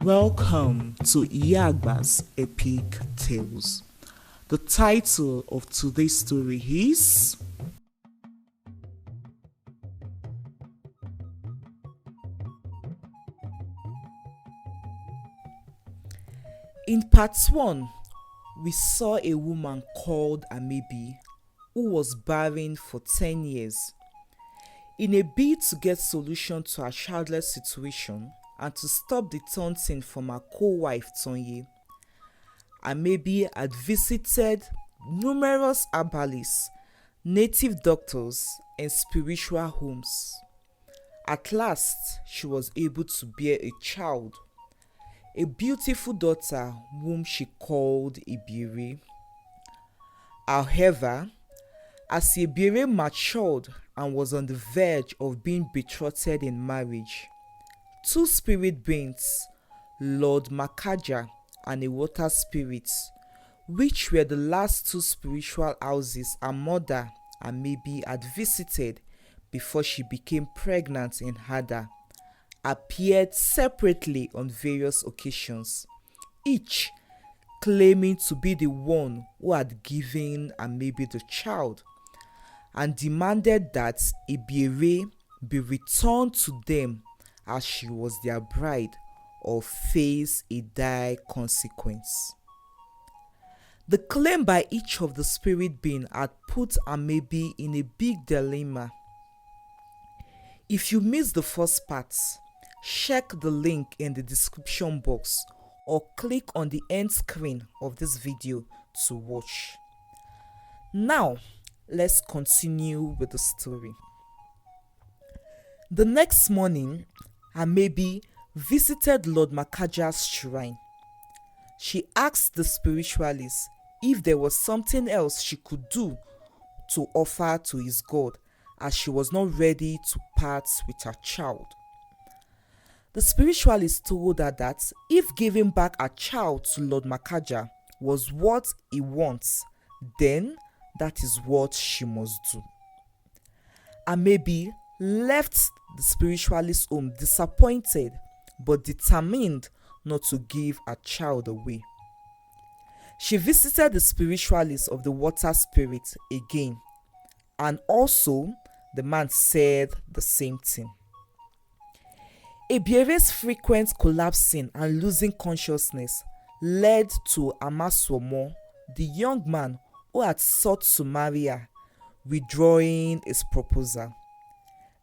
Welcome to Agba's Epic Tales. The title of today's story is In part 1, we saw a woman called Amaebi who was barren for 10 years. In a bid to get solution to her childless situation and to stop the taunting from her co-wife Tonye, Amaebi had visited numerous herbalists, native doctors, and spiritual homes. At last, she was able to bear a child, a beautiful daughter whom she called Ebiere. However, as Ebiere matured and was on the verge of being betrothed in marriage, two spirit beings, Lord Makaja and a water spirit, which were the last two spiritual houses her mother Amaebi had visited before she became pregnant and had her, appeared separately on various occasions, each claiming to be the one who had given Amaebi the child, and demanded that Ebiere be returned to them as she was their bride or face a dire consequence. The claim by each of the spirit being had put Amaebi in a big dilemma. If you missed the first part, check the link in the description box or click on the end screen of this video to watch. Now, let's continue with the story. The next morning, Amaebi visited Lord Makaja's shrine. She asked the spiritualists if there was something else she could do to offer to his god, as she was not ready to part with her child. The spiritualist told her that if giving back her child to Lord Makaja was what he wants, then that is what she must do. Amaebi left the spiritualist's home disappointed but determined not to give her child away. She visited the spiritualist of the water spirit again, and also the man said the same thing. Ebiere's frequent collapsing and losing consciousness led to Amasomo, the young man who had sought to marry her, withdrawing his proposal.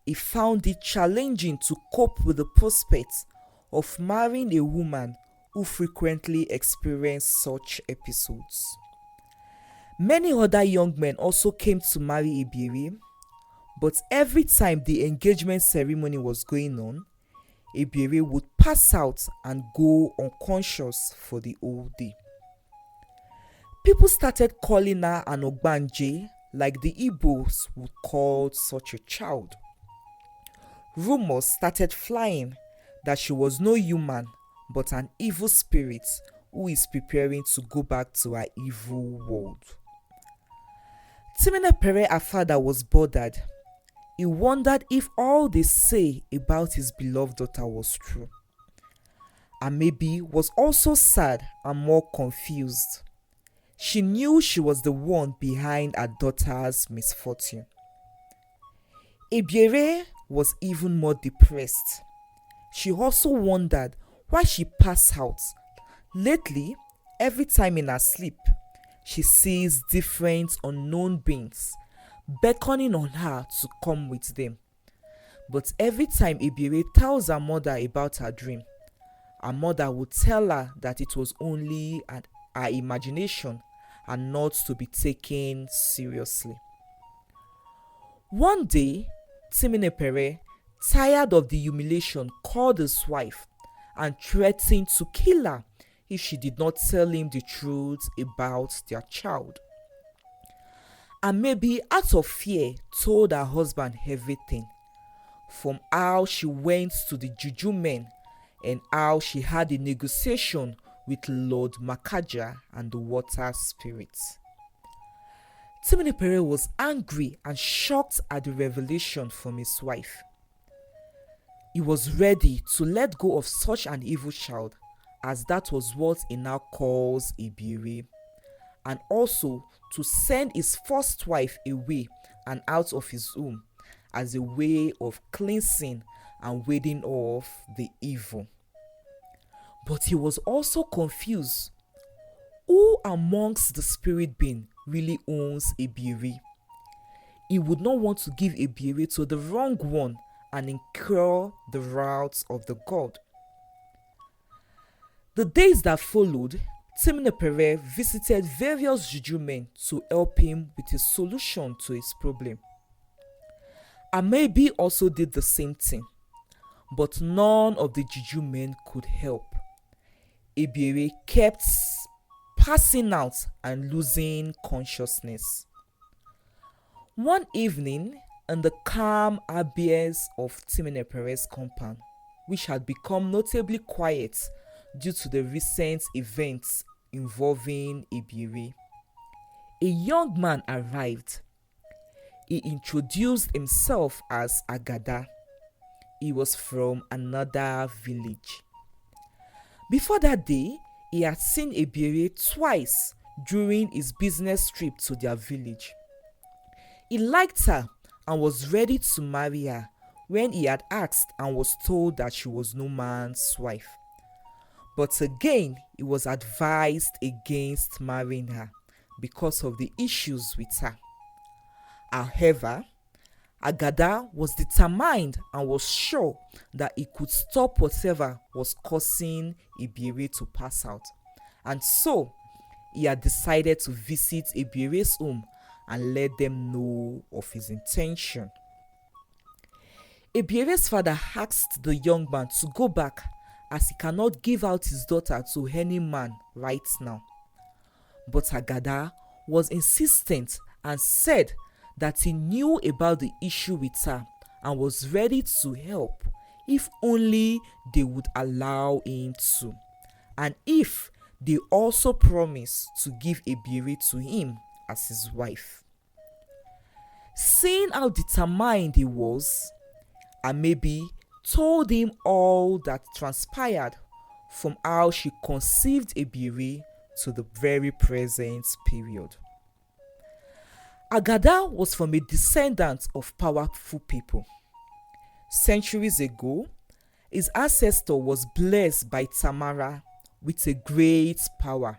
He found it challenging to cope with the prospect of marrying a woman who frequently experienced such episodes. Many other young men also came to marry Ebiere, but every time the engagement ceremony was going on, Ebiere would pass out and go unconscious for the whole day. People started calling her an Ogbanje, like the Igbos would call such a child. Rumors started flying that she was no human but an evil spirit who is preparing to go back to her evil world. Ebiere, her father, was bothered. He wondered if all they say about his beloved daughter was true. Amaebi was also sad and more confused. She knew she was the one behind her daughter's misfortune. Ebiere was even more depressed. She also wondered why she passed out. Lately, every time in her sleep, she sees different unknown beings beckoning on her to come with them. But every time Ebiere tells her mother about her dream, her mother would tell her that it was only her imagination and not to be taken seriously. One day, Ebiere, tired of the humiliation, called his wife and threatened to kill her if she did not tell him the truth about their child. Amaebi, out of fear, told her husband everything, from how she went to the juju men and how she had a negotiation with Lord Makaja and the water spirits. Ebiere was angry and shocked at the revelation from his wife. He was ready to let go of such an evil child as that was what he now calls Ebiere, and also to send his first wife away and out of his home as a way of cleansing and warding off the evil. But he was also confused. Who amongst the spirit being really owns Ebiere? He would not want to give Ebiere to the wrong one and incur the wrath of the god. The days that followed, Ebiere visited various juju men to help him with a solution to his problem. Amaebi also did the same thing, but none of the juju men could help. Ebiere kept passing out and losing consciousness. One evening, in the calm ambience of Ebire's compound, which had become notably quiet due to the recent events involving Ebiere, a young man arrived. He introduced himself as Agada. He was from another village. Before that day, he had seen Ebiere twice during his business trip to their village. He liked her and was ready to marry her when he had asked and was told that she was no man's wife. But again, he was advised against marrying her because of the issues with her. However, Agada was determined and was sure that he could stop whatever was causing Ebiere to pass out. And so, he had decided to visit Ebiere's home and let them know of his intention. Ebiere's father asked the young man to go back as he cannot give out his daughter to any man right now. But Agada was insistent and said that he knew about the issue with her and was ready to help if only they would allow him to, and if they also promised to give Ebiere to him as his wife. Seeing how determined he was, Amaebi told him all that transpired from how she conceived Ebiere to the very present period. Agada was from a descendant of powerful people. Centuries ago, his ancestor was blessed by Tamara with a great power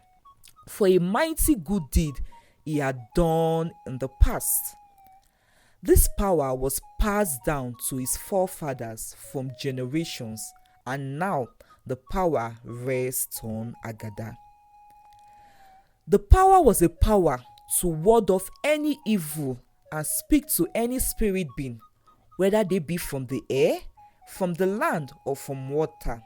for a mighty good deed he had done in the past. This power was passed down to his forefathers from generations, and now the power rests on Agada. The power was a power to ward off any evil and speak to any spirit being, whether they be from the air, from the land, or from water,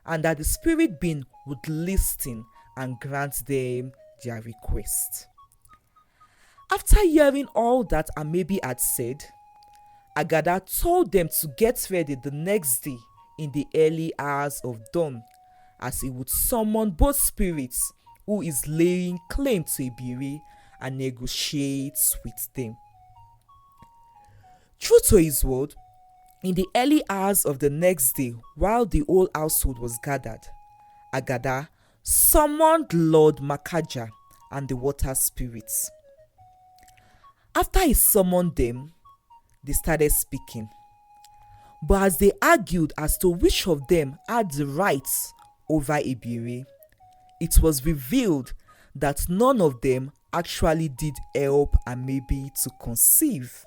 and that the spirit being would listen and grant them their request. After hearing all that Amaebi had said, Agada told them to get ready the next day in the early hours of dawn, as he would summon both spirits who is laying claim to Ebiere and negotiate with them. True to his word, in the early hours of the next day, while the whole household was gathered, Agada summoned Lord Makaja and the water spirits. After he summoned them, they started speaking. But as they argued as to which of them had the rights over Ebiere, it was revealed that none of them actually did help Amaebi to conceive.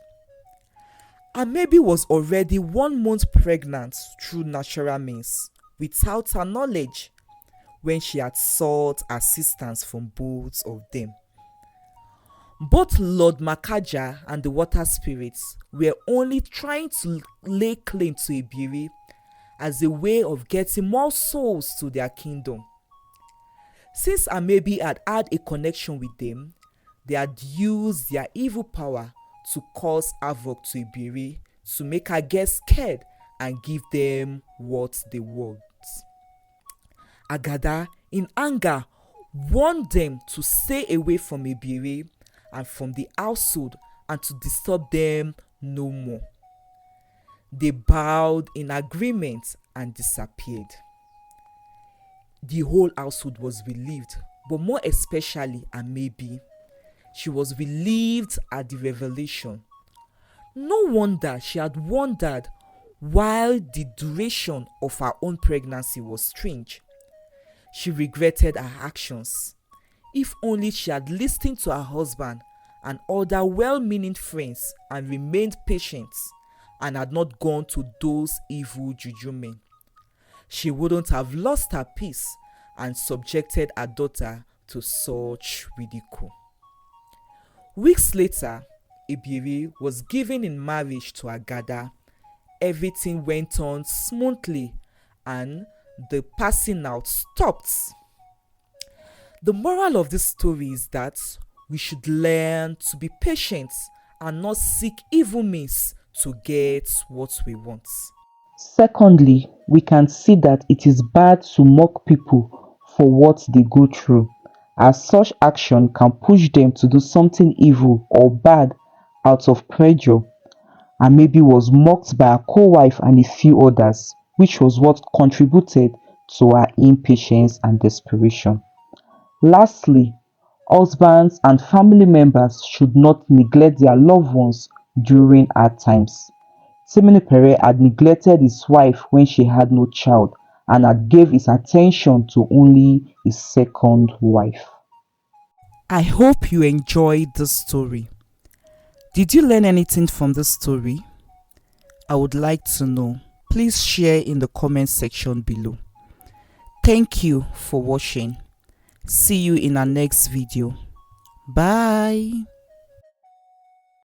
Amaebi was already 1 month pregnant through natural means without her knowledge when she had sought assistance from both of them. Both Lord Makaja and the water spirits were only trying to lay claim to Ebiere as a way of getting more souls to their kingdom. Since Amaebi had had a connection with them, they had used their evil power to cause havoc to Ebiere, to make her get scared and give them what they want. Agada, in anger, warned them to stay away from Ebiere and from the household and to disturb them no more. They bowed in agreement and disappeared. The whole household was relieved, but more especially Amaebi. She was relieved at the revelation. No wonder she had wondered why the duration of her own pregnancy was strange. She regretted her actions. If only she had listened to her husband and other well-meaning friends and remained patient and had not gone to those evil juju men, she wouldn't have lost her peace and subjected her daughter to such ridicule. Weeks later, Ebiere was given in marriage to Agada. Everything went on smoothly and the passing out stopped. The moral of this story is that we should learn to be patient and not seek evil means to get what we want. Secondly, we can see that it is bad to mock people for what they go through, as such action can push them to do something evil or bad out of pressure, and maybe was mocked by her co-wife and a few others, which was what contributed to her impatience and desperation. Lastly, husbands and family members should not neglect their loved ones during hard times. Ebiere had neglected his wife when she had no child and had gave his attention to only his second wife. I hope you enjoyed this story. Did you learn anything from this story? I would like to know. Please share in the comment section below. Thank you for watching. See you in our next video. Bye.